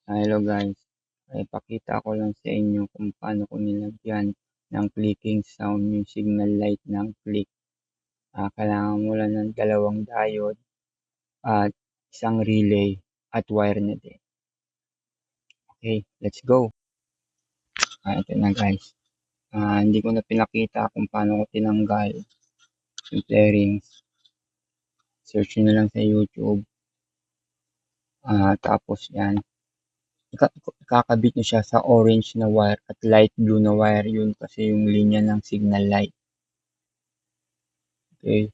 Hello guys, ipakita ko lang sa inyo kung paano ko nilagyan ng clicking sound yung signal light ng click. Kailangan mo lang ng dalawang diode at isang relay at wire na din. Okay, let's go. Ito na guys. Hindi ko na pinakita kung paano ko tinanggal yung flarings. Search nyo na lang sa YouTube. Tapos yan. Ikakabit nyo siya sa orange na wire at light blue na wire. Yun kasi yung linya ng signal light. Okay.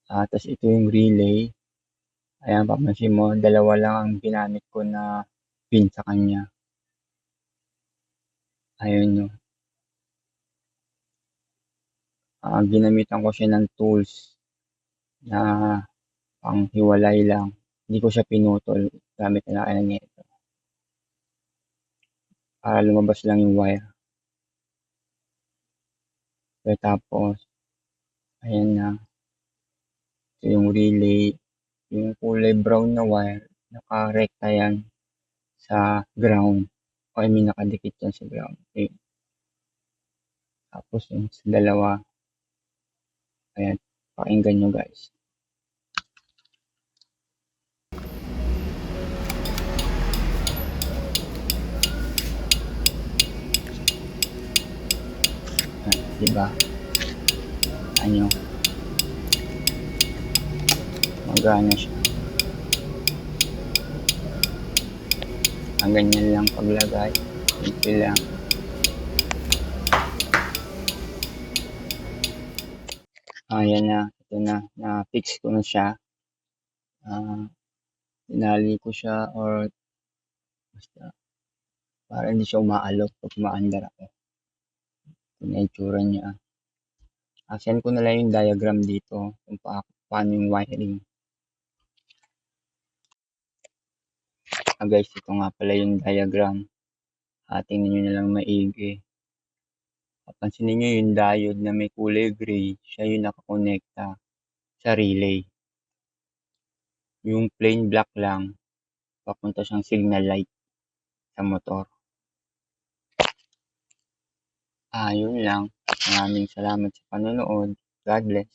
Tapos ito yung relay. Ayan, papansin mo, dalawa lang ang ginamit ko na pin sa kanya. Ayun yun. Ginamitan ko siya ng tools na panghiwalay lang. Hindi ko siya pinutol gamit na lang ito. Para lumabas lang yung wire. So, tapos, ayan na. Ito yung relay. Yung kulay brown na wire, nakarekta yan sa ground. O I mean, nakadikit yan sa ground. Okay. Tapos yung sa dalawa, ayan, pakinggan nyo guys. Diba? Ano, magana siya. Ang ganyan lang paglagay. Simple lang. Ayan na. Ito na. Na-fix ko na siya. Tinali ko siya or basta para hindi siya umaalok pag umaandar ako. Ito na itsura niya. Send ko na lang yung diagram dito kung paano yung wiring. Guys, ito nga pala yung diagram. Tingnan nyo na lang maigi. Papansinin nyo yung diode na may kulay gray, siya yung nakakonekta sa relay. Yung plain black lang, papunta siyang signal light sa motor. Yun lang. Maraming salamat sa panonood. God bless.